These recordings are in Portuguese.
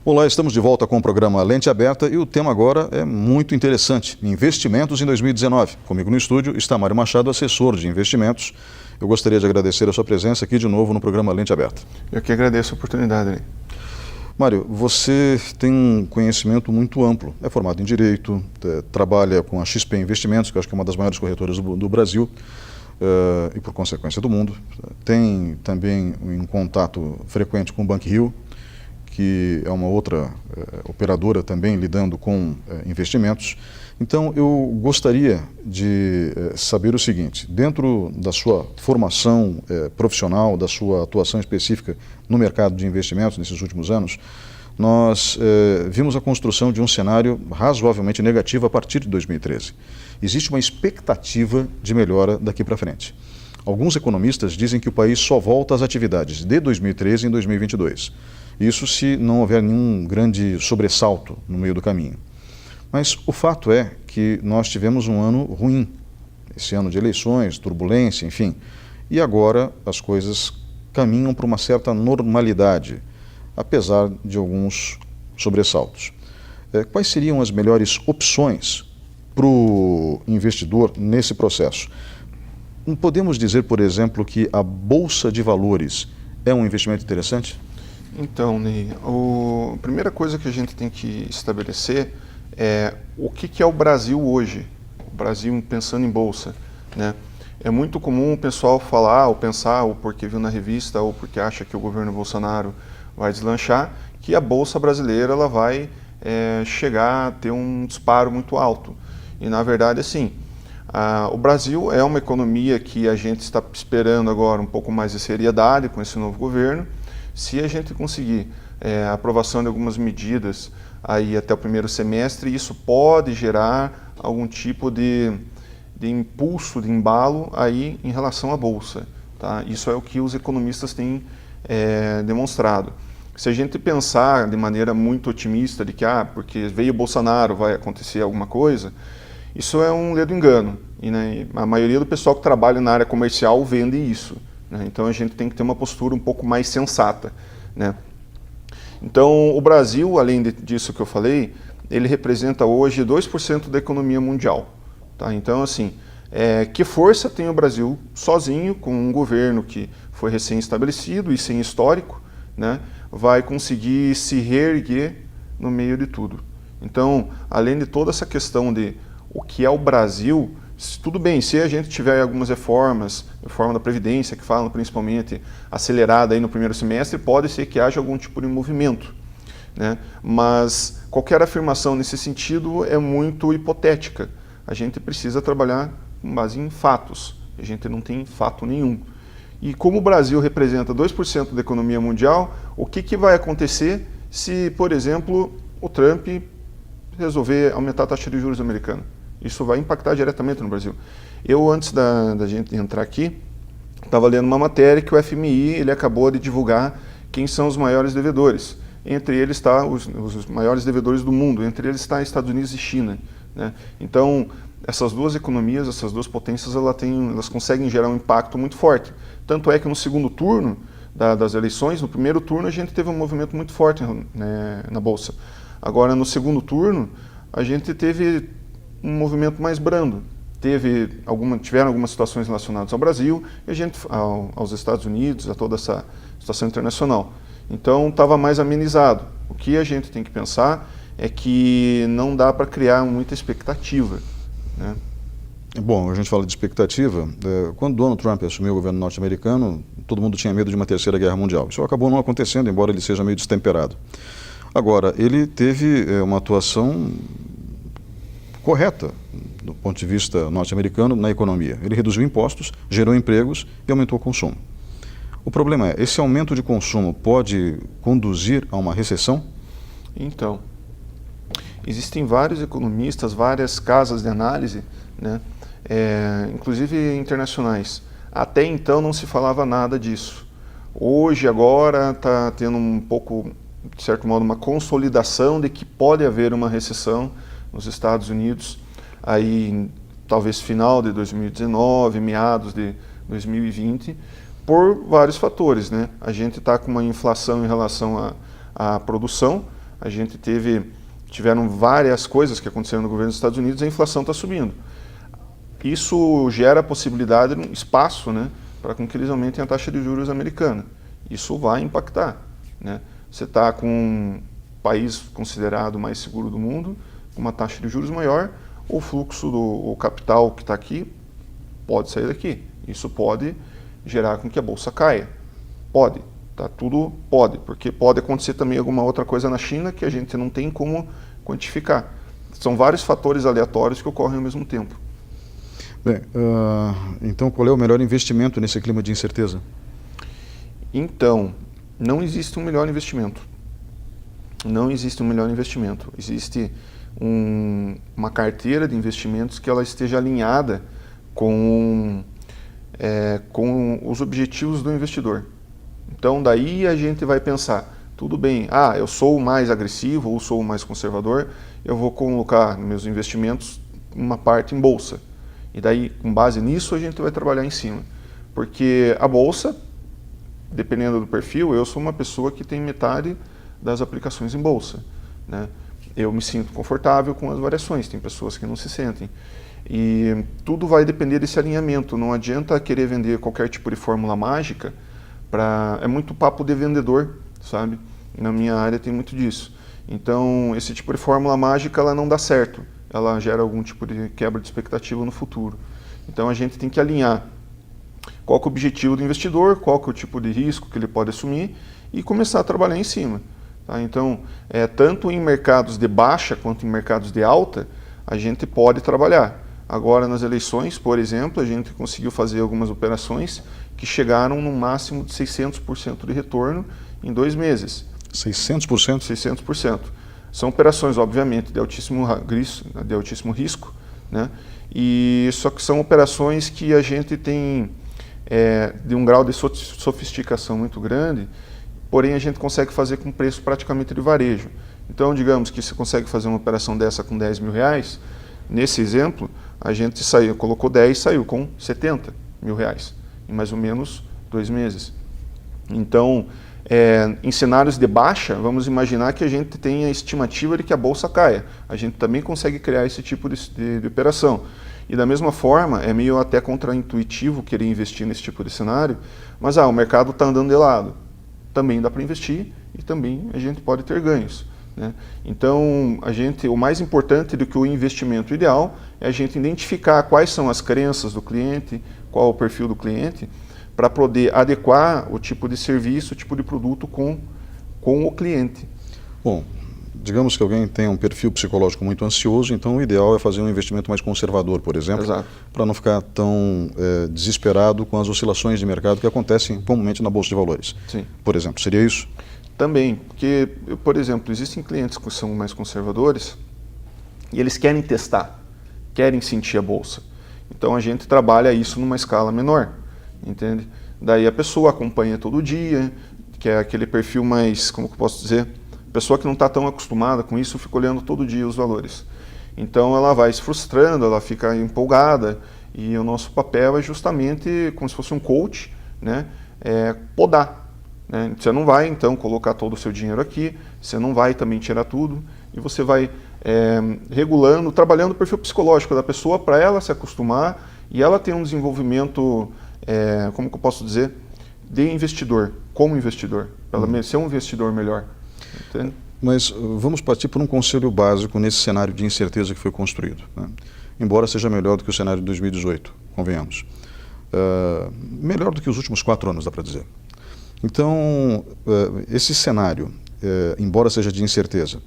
Olá, estamos de volta com o programa Lente Aberta e o tema agora é muito interessante, investimentos em 2019. Comigo no estúdio está Mário Machado, assessor de investimentos. Eu gostaria de agradecer a sua presença aqui de novo no programa Lente Aberta. Eu que agradeço a oportunidade. Mário, você tem um conhecimento muito amplo, é formado em Direito, trabalha com a XP Investimentos, que eu acho que é uma das maiores corretoras do Brasil e por consequência do mundo. Tem também um contato frequente com o Bank Hill, que é uma outra operadora também lidando com investimentos. Então, eu gostaria de saber o seguinte, dentro da sua formação profissional, da sua atuação específica no mercado de investimentos nesses últimos anos, nós vimos a construção de um cenário razoavelmente negativo a partir de 2013. Existe uma expectativa de melhora daqui para frente. Alguns economistas dizem que o país só volta às atividades de 2013 em 2022. Isso se não houver nenhum grande sobressalto no meio do caminho. Mas o fato é que nós tivemos um ano ruim, esse ano de eleições, turbulência, enfim, e agora as coisas caminham para uma certa normalidade, apesar de alguns sobressaltos. Quais seriam as melhores opções para o investidor nesse processo? Podemos dizer, por exemplo, que a Bolsa de Valores é um investimento interessante? Então, Ney, a primeira coisa que a gente tem que estabelecer é o que é o Brasil hoje, o Brasil pensando em Bolsa, né? É muito comum o pessoal falar ou pensar, ou porque viu na revista, ou porque acha que o governo Bolsonaro vai deslanchar, que a Bolsa brasileira ela vai chegar a ter um disparo muito alto. E na verdade, assim, o Brasil é uma economia que a gente está esperando agora um pouco mais de seriedade com esse novo governo. Se a gente conseguir a aprovação de algumas medidas aí até o primeiro semestre, isso pode gerar algum tipo de impulso, de embalo aí em relação à Bolsa. Tá? Isso é o que os economistas têm demonstrado. Se a gente pensar de maneira muito otimista de que porque veio Bolsonaro vai acontecer alguma coisa, isso é um ledo engano. E, né, a maioria do pessoal que trabalha na área comercial vende isso. Então a gente tem que ter uma postura um pouco mais sensata, né? Então o Brasil, além disso que eu falei, ele representa hoje 2% da economia mundial. Tá? Então assim, que força tem o Brasil sozinho, com um governo que foi recém-estabelecido e sem histórico, né, vai conseguir se reerguer no meio de tudo. Então, além de toda essa questão de o que é o Brasil, tudo bem, se a gente tiver algumas reformas, reforma da Previdência, que falam principalmente acelerada aí no primeiro semestre, pode ser que haja algum tipo de movimento, né? Mas qualquer afirmação nesse sentido é muito hipotética. A gente precisa trabalhar com base em fatos. A gente não tem fato nenhum. E como o Brasil representa 2% da economia mundial, o que vai acontecer se, por exemplo, o Trump resolver aumentar a taxa de juros americana? Isso vai impactar diretamente no Brasil. Eu, antes da gente entrar aqui, estava lendo uma matéria que o FMI ele acabou de divulgar quem são os maiores devedores. Entre eles está os maiores devedores do mundo, entre eles está Estados Unidos e China, né? Então, essas duas economias, essas duas potências, elas conseguem gerar um impacto muito forte. Tanto é que no segundo turno das eleições, no primeiro turno, a gente teve um movimento muito forte, né, na Bolsa. Agora, no segundo turno, a gente teve um movimento mais brando. Tiveram algumas situações relacionadas ao Brasil, aos Estados Unidos, a toda essa situação internacional. Então, estava mais amenizado. O que a gente tem que pensar é que não dá para criar muita expectativa, né? Bom, a gente fala de expectativa. Quando Donald Trump assumiu o governo norte-americano, todo mundo tinha medo de uma terceira guerra mundial. Isso acabou não acontecendo, embora ele seja meio destemperado. Agora, ele teve uma atuação correta do ponto de vista norte-americano na economia. Ele reduziu impostos, gerou empregos e aumentou o consumo. O problema é, esse aumento de consumo pode conduzir a uma recessão? Então, existem vários economistas, várias casas de análise, né, inclusive internacionais. Até então não se falava nada disso. Hoje, agora, está tendo um pouco, de certo modo, uma consolidação de que pode haver uma recessão nos Estados Unidos, aí talvez final de 2019, meados de 2020, por vários fatores, né? A gente está com uma inflação em relação à produção, a gente tiveram várias coisas que aconteceram no governo dos Estados Unidos, a inflação está subindo. Isso gera a possibilidade, espaço, né, para com que eles aumentem a taxa de juros americana. Isso vai impactar, né? Você está com um país considerado mais seguro do mundo, com uma taxa de juros maior, o fluxo do capital que está aqui pode sair daqui. Isso pode gerar com que a bolsa caia. Pode, tá? Tudo pode, porque pode acontecer também alguma outra coisa na China que a gente não tem como quantificar. São vários fatores aleatórios que ocorrem ao mesmo tempo. Bem, então qual é o melhor investimento nesse clima de incerteza? Então, não existe um melhor investimento. Não existe um melhor investimento. Existe uma carteira de investimentos que ela esteja alinhada com os objetivos do investidor. Então, daí a gente vai pensar, tudo bem, eu sou mais agressivo ou sou mais conservador, eu vou colocar nos meus investimentos uma parte em bolsa. E daí, com base nisso, a gente vai trabalhar em cima. Porque a bolsa, dependendo do perfil, eu sou uma pessoa que tem metade das aplicações em bolsa, né? Eu me sinto confortável com as variações, tem pessoas que não se sentem. E tudo vai depender desse alinhamento, não adianta querer vender qualquer tipo de fórmula mágica, é muito papo de vendedor, sabe? Na minha área tem muito disso. Então, esse tipo de fórmula mágica ela não dá certo, ela gera algum tipo de quebra de expectativa no futuro. Então, a gente tem que alinhar qual que é o objetivo do investidor, qual que é o tipo de risco que ele pode assumir e começar a trabalhar em cima. Tá? Então, tanto em mercados de baixa quanto em mercados de alta, a gente pode trabalhar. Agora, nas eleições, por exemplo, a gente conseguiu fazer algumas operações que chegaram no máximo de 600% de retorno em 2 meses. 600%? 600%. São operações, obviamente, de altíssimo risco, né? E só que são operações que a gente tem de um grau de sofisticação muito grande, porém a gente consegue fazer com preço praticamente de varejo. Então, digamos que você consegue fazer uma operação dessa com 10 mil reais, nesse exemplo, a gente colocou 10 e saiu com 70 mil reais, em mais ou menos 2 meses. Então, em cenários de baixa, vamos imaginar que a gente tem a estimativa de que a bolsa caia. A gente também consegue criar esse tipo de operação. E da mesma forma, é meio até contraintuitivo querer investir nesse tipo de cenário, mas o mercado está andando de lado. Também dá para investir e também a gente pode ter ganhos, né? Então, o mais importante do que o investimento ideal é a gente identificar quais são as crenças do cliente, qual é o perfil do cliente, para poder adequar o tipo de serviço, o tipo de produto com o cliente. Bom, digamos que alguém tem um perfil psicológico muito ansioso, então o ideal é fazer um investimento mais conservador, por exemplo, para não ficar tão desesperado com as oscilações de mercado que acontecem comumente na Bolsa de Valores. Sim. Por exemplo, seria isso? Também, porque, por exemplo, existem clientes que são mais conservadores e eles querem testar, querem sentir a Bolsa. Então a gente trabalha isso numa escala menor, entende? Daí a pessoa acompanha todo dia, que é aquele perfil mais, como que eu posso dizer, pessoa que não está tão acostumada com isso, fica olhando todo dia os valores. Então ela vai se frustrando, ela fica empolgada, e o nosso papel é justamente como se fosse um coach, né? Podar. Né? Você não vai então colocar todo o seu dinheiro aqui, você não vai também tirar tudo, e você vai regulando, trabalhando o perfil psicológico da pessoa para ela se acostumar e ela ter um desenvolvimento, como que eu posso dizer, de investidor, como investidor, para ela ser um investidor melhor. Entende? Mas vamos partir por um conselho básico nesse cenário de incerteza que foi construído, né? Embora seja melhor do que o cenário de 2018, convenhamos. Melhor do que os últimos 4 anos, dá para dizer. Então, esse cenário, embora seja de incerteza,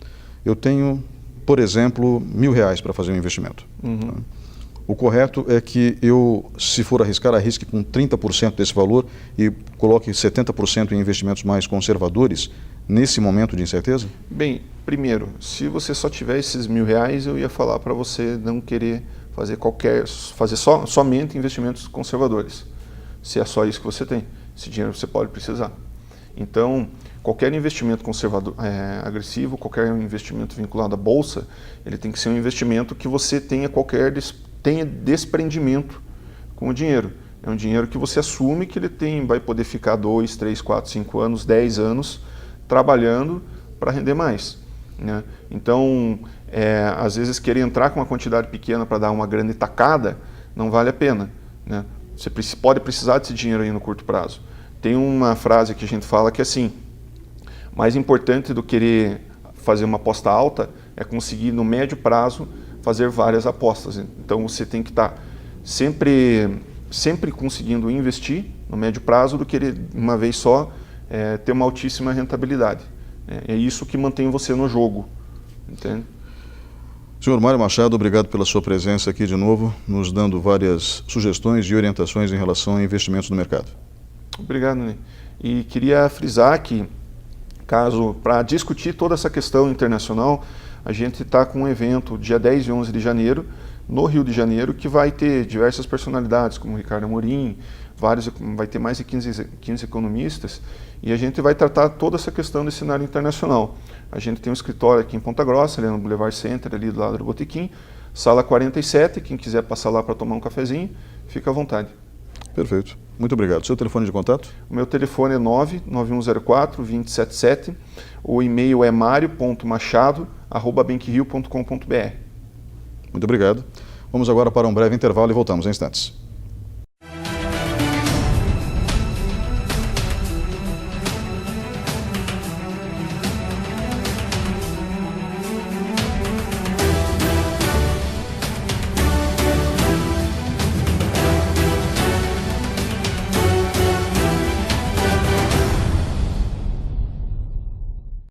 eu tenho, por exemplo, R$1.000 para fazer um investimento. Uhum. Tá? O correto é que eu, se for arriscar, arrisque com 30% desse valor e coloque 70% em investimentos mais conservadores nesse momento de incerteza? Bem, primeiro, se você só tiver esses R$1.000, eu ia falar para você não querer fazer somente investimentos conservadores, se é só isso que você tem. Esse dinheiro você pode precisar. Então, qualquer investimento conservador, agressivo, qualquer investimento vinculado à bolsa, ele tem que ser um investimento que você tenha desprendimento com o dinheiro. É um dinheiro que você assume que ele vai poder ficar 2, 3, 4, 5 anos, 10 anos trabalhando para render mais. né? Então, às vezes querer entrar com uma quantidade pequena para dar uma grande tacada não vale a pena, né? Você pode precisar desse dinheiro aí no curto prazo. Tem uma frase que a gente fala que é assim: mais importante do que querer fazer uma aposta alta é conseguir no médio prazo fazer várias apostas. Então você tem que estar sempre conseguindo investir no médio prazo do que querer uma vez só ter uma altíssima rentabilidade. É isso que mantém você no jogo, entende? Senhor Mário Machado, obrigado pela sua presença aqui de novo, nos dando várias sugestões e orientações em relação a investimentos no mercado. Obrigado, Ney. E queria frisar que, para discutir toda essa questão internacional, a gente está com um evento dia 10 e 11 de janeiro, no Rio de Janeiro, que vai ter diversas personalidades, como Ricardo Amorim, vai ter mais de 15 economistas, e a gente vai tratar toda essa questão desse cenário internacional. A gente tem um escritório aqui em Ponta Grossa, ali no Boulevard Center, ali do lado do Botequim, sala 47, quem quiser passar lá para tomar um cafezinho, fica à vontade. Perfeito. Muito obrigado. Seu telefone de contato? O meu telefone é 99104-2077, o e-mail é mario.machado@bankrio.com.br. Muito obrigado. Vamos agora para um breve intervalo e voltamos em instantes.